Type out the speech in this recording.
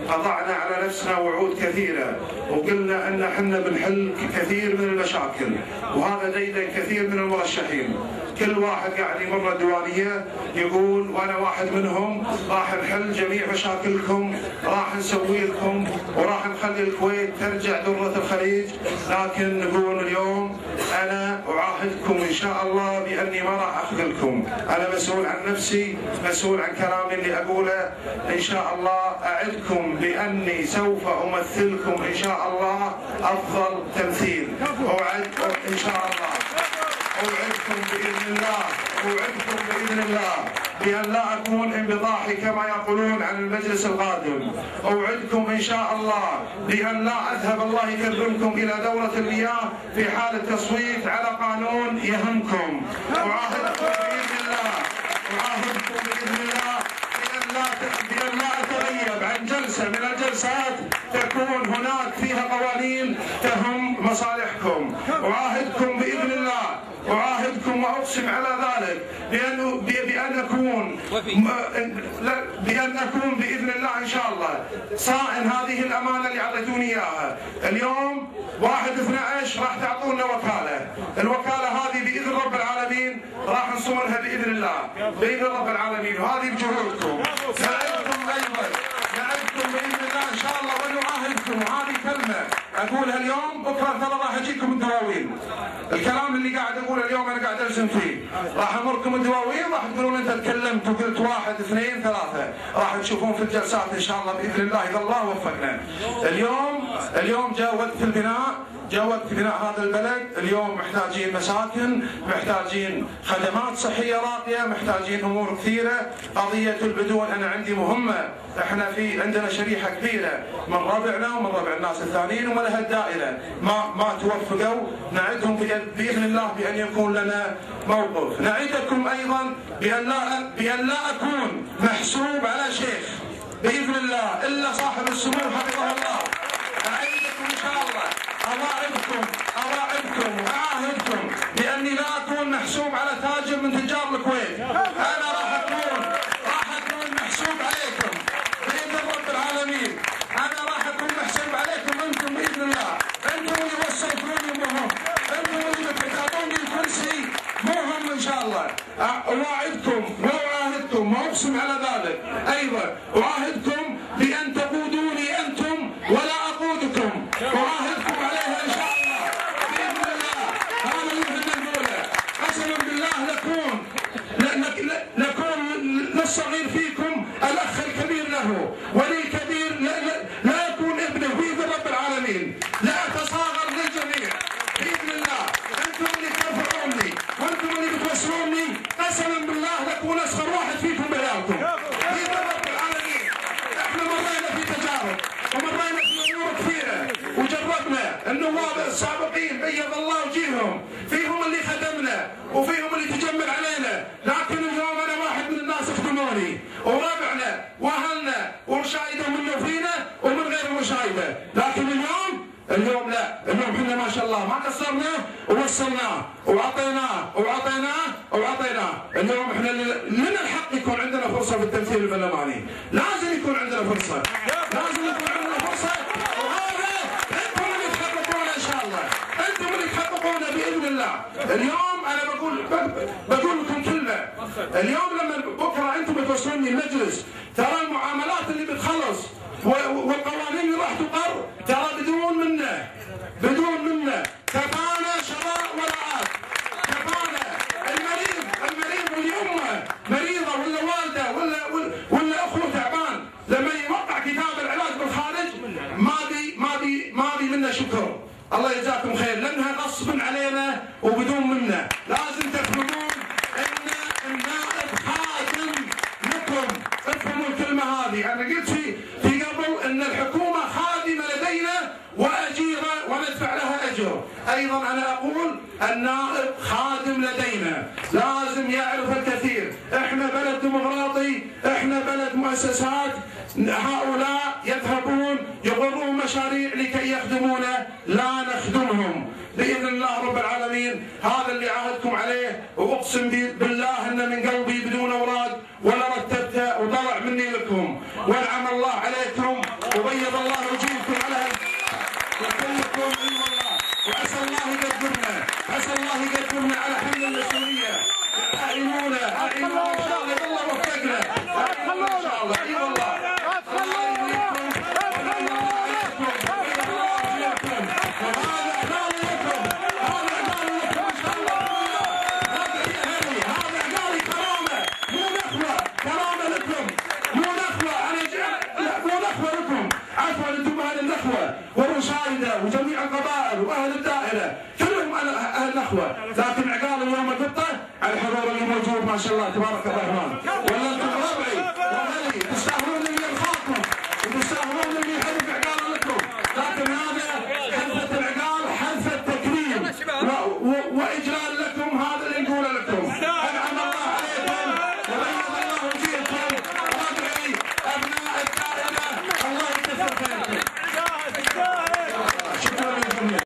قطعنا على نفسنا وعود كثيرة وقلنا أن احنا بنحل كثير من المشاكل، وهذا ديدن كثير من المرشحين. كل واحد قاعد يمر الديوانية يقول وأنا واحد منهم راح نحل جميع مشاكلكم، راح نسوي لكم وراح نخلي الكويت ترجع درة الخليج. لكن نقول اليوم أنا أعاهدكم إن شاء الله بأني ما راح أخذلكم. أنا مسؤول عن نفسي، مسؤول عن كلامي اللي أقوله. إن شاء الله أعدكم بأني سوف أمثلكم إن شاء الله أفضل تمثيل. أوعدكم إن شاء الله، أوعدكم بإذن الله، أوعدكم بإذن الله بأن لا أكون انبطاحي كما يقولون عن المجلس القادم. أوعدكم إن شاء الله بأن لا أذهب الله يكرمكم إلى دورة المياه في حال التصويت على قانون يهمكم. أعاهدكم بإذن الله، أعاهدكم بإذن الله بأن لا أتغيب عن جلسة من الجلسات تكون هناك فيها قوانين تهم مصالحكم. أعاهدكم بإذن الله، أعاهدكم وأقسم على ذلك بأن أكون بإذن الله إن شاء الله صائن هذه الأمانة اللي أعطيتوني إياها. اليوم 1/12 راح تعطونا وكالة، الوكالة هذه بإذن رب العالمين راح نصونها بإذن الله، بإذن رب العالمين، وهذه بجهودكم. نعدكم أيضا، نعدكم بإذن الله إن شاء الله، ونعاهدكم. وهذه كلمة أقولها اليوم، بكرة ترى راح أجيكم الدواوين. الكلام اللي قاعد أقوله اليوم أنا قاعد ألزم فيه. راح أمركم الدواوين، راح تقولون أنت تكلمت وقلت 1 2 3. راح تشوفون في الجلسات إن شاء الله بإذن الله إذا الله وفقنا. اليوم جاء وقت البناء، جاء وقت بناء هذا البلد. اليوم محتاجين مساكن، محتاجين خدمات صحية راقية، محتاجين أمور كثيرة. قضية البدون أنا عندي مهمة. احنا عندنا شريحة كبيرة من ربعنا ومن ربع الناس الثانيين وما لها الدائرة ما توفقوا. نعدهم بإذن الله بأن يكون لنا موقف. نعدكم أيضا بأن لا أكون محسوب على شيخ بإذن الله إلا صاحب السمو حفظه الله. أعدكم إن شاء الله، أواعدكم وأعاهدكم بأني لا أكون محسوب على تاجر من تجار الكويت. أنا راح أكون محسوب عليكم بإذن رب العالمين. أنا راح أكون محسوب عليكم أنتم بإذن الله. أنتم اللي وصلتوني مهم، أنتم اللي بتعطوني الكرسي مهم إن شاء الله. أواعدكم وأعاهدكم وأقسم على ذلك أيضا، أعاهدكم بأن تقودوني أنتم ولا أقودكم. أعاهدكم عليها إن شاء الله بإذن الله. هذا اللي احنا نقوله. قسما بالله نكون للصغير فيكم الأخ الكبير له، وللكبير لا يكون ابنه بإذن رب العالمين. لا أتصاغر للجميع بإذن الله. أنتم اللي ترفعوني وأنتم اللي بتوصلوني. قسما بالله لكون أصغر واحد فيكم بعيالكم بإذن رب العالمين. احنا مرينا في تجارب ومرينا في أمور كثيرة وجربنا. النواب السابقين بيض الله وجيههم، فيهم اللي خدمنا وفيهم اللي تجمل علينا. لكن اليوم أنا واحد من الناس خدموني وربعنا وأهلنا ومشاهدة منا وفينا ومن غير المشاهدة. لكن اليوم لا، اليوم احنا ما شاء الله ما قصرنا ووصلناه وعطيناه. اليوم احنا لنا الحق يكون عندنا فرصة في التمثيل البرلماني. لازم يكون عندنا فرصة، لازم يكون عندنا فرصة. وهذا انتم اللي تحققونه ان شاء الله، انتم اللي تحققونه باذن الله. اليوم انا بقول لكم كلمة. اليوم لما بكره انتم بتوصلوني المجلس، ترى المعاملات اللي بتخلص والقوانين اللي راح تقر ترى بدون منه كفانا شراء ولاءات، كفانا المريض واللي امه مريضه ولا والده ولا اخوه تعبان لما يوقع كتاب العلاج بالخارج ما بي منا شكر. الله يجزاكم خير، لانها غصب علينا وبدون منا. لازم تفهمون ان النائب خادم لكم. افهموا الكلمه هذه. انا قلت في قبل ان الحكومه خادمه لدينا واجيره وندفع لها اجر. ايضا انا اقول النائب خادم لدينا، لازم يعرف الكثير. احنا بلد ديمقراطي، احنا بلد مؤسسات. هؤلاء يذهبون يغرون مشاريع لكي يخدمونا، لا نخدمهم باذن الله رب العالمين. هذا اللي عاهدتكم عليه، واقسم بالله ان من قلبي بدون اوراد ولا رتبته وطلع مني لكم. وانعم الله عليكم لكم وبيض الله وجيهكم على وكلكم اي والله، وعسى الله يقدرنا، عسى الله يقدرنا على حمل المسؤوليه. اعينونا اعينونا ان شاء الله، الله وفقنا ان شاء الله. اي والله الله يهديكم ويمن الله عليكم ويبيض الله وجيهكم، وهذا اعلان لكم، هذا اعلان لكم ان شاء الله. هذا اهلي، هذا اعلاني كرامه، مو نخوه، كرامه لكم، مو نخوه. انا مو نخوه لكم، عفوا انتم اهل النخوه والرشايده وجميع القبائل واهل الدائره كلهم اهل نخوه، لكن عقال اليوم قطه على الحضور اللي موجود ما شاء الله تبارك الرحمن.